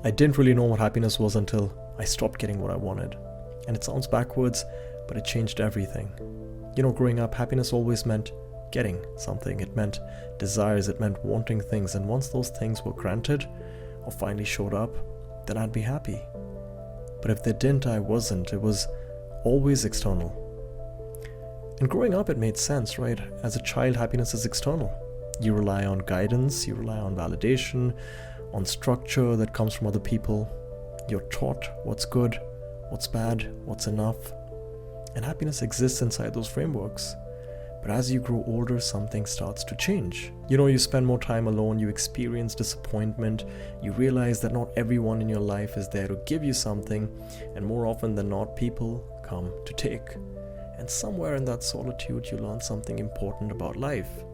I didn't really know what happiness was until I stopped getting what I wanted. And it sounds backwards, but it changed everything. Growing up, happiness always meant getting something. It meant desires, it meant wanting things. And once those things were granted or finally showed up, then I'd be happy. But if they didn't, I wasn't. It was always external. And growing up, it made sense, right? As a child, happiness is external. You rely on guidance, you rely on validation, on structure that comes from other people. You're taught what's good, what's bad, what's enough. And happiness exists inside those frameworks. But as you grow older, something starts to change. You spend more time alone, you experience disappointment, you realize that not everyone in your life is there to give you something, and more often than not, people come to take. And somewhere in that solitude, you learn something important about life.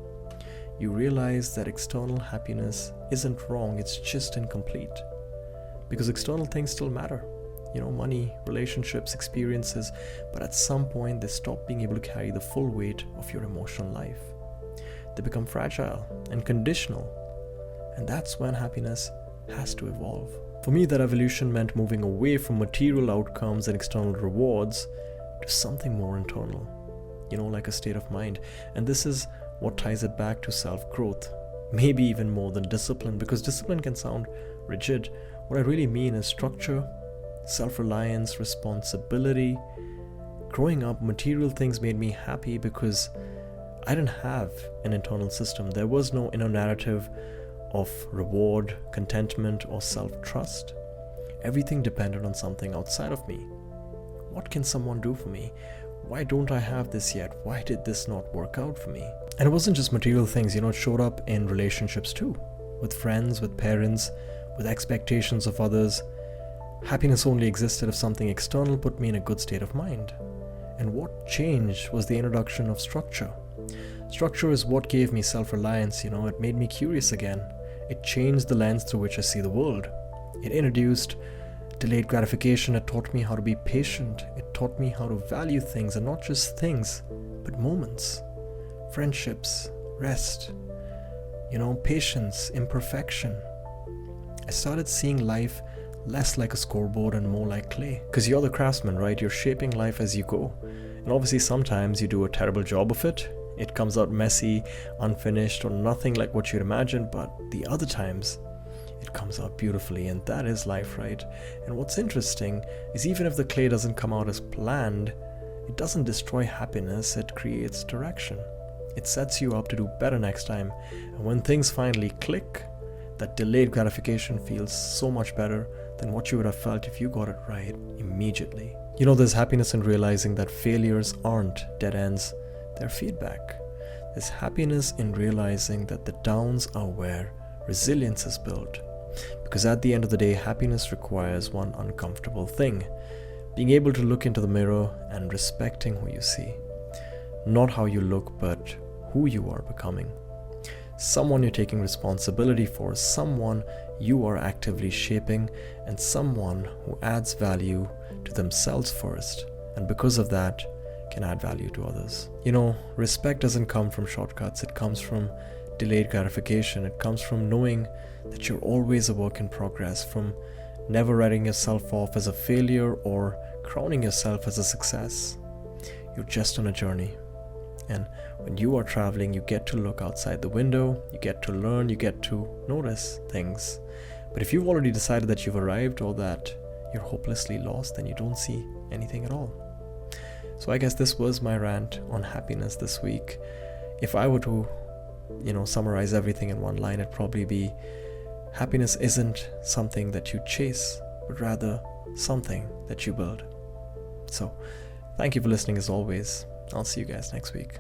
You realize that external happiness isn't wrong, it's just incomplete. Because external things still matter. Money, relationships, experiences, but at some point they stop being able to carry the full weight of your emotional life. They become fragile and conditional, and that's when happiness has to evolve. For me, that evolution meant moving away from material outcomes and external rewards to something more internal, like a state of mind. And this is what ties it back to self-growth, maybe even more than discipline, because discipline can sound rigid. What I really mean is structure, self-reliance, responsibility. Growing up, material things made me happy because I didn't have an internal system. There was no inner narrative of reward, contentment, or self-trust. Everything depended on something outside of me. What can someone do for me? Why don't I have this yet? Why did this not work out for me? And it wasn't just material things, it showed up in relationships too. With friends, with parents, with expectations of others. Happiness only existed if something external put me in a good state of mind. And what changed was the introduction of structure. Structure is what gave me self-reliance, it made me curious again. It changed the lens through which I see the world. It introduced delayed gratification. It taught me how to be patient. It taught me how to value things, and not just things, but moments, friendships, rest, patience, imperfection. I started seeing life less like a scoreboard and more like clay. Because you're the craftsman, right? You're shaping life as you go. And obviously sometimes you do a terrible job of it. It comes out messy, unfinished, or nothing like what you'd imagined. But the other times, it comes out beautifully. And that is life, right? And what's interesting is even if the clay doesn't come out as planned, it doesn't destroy happiness. It creates direction. It sets you up to do better next time. And when things finally click, that delayed gratification feels so much better than what you would have felt if you got it right immediately. There's happiness in realizing that failures aren't dead ends, they're feedback. There's happiness in realizing that the downs are where resilience is built. Because at the end of the day, happiness requires one uncomfortable thing: being able to look into the mirror and respecting who you see. Not how you look, but who you are becoming. Someone you're taking responsibility for, someone you are actively shaping, and someone who adds value to themselves first, and because of that, can add value to others. Respect doesn't come from shortcuts. It comes from delayed gratification. It comes from knowing that you're always a work in progress, from never writing yourself off as a failure or crowning yourself as a success. You're just on a journey. And when you are traveling, you get to look outside the window, you get to learn, you get to notice things. But if you've already decided that you've arrived or that you're hopelessly lost, then you don't see anything at all. So I guess this was my rant on happiness this week. If I were to, summarize everything in one line, it'd probably be: happiness isn't something that you chase, but rather something that you build. So thank you for listening as always. I'll see you guys next week.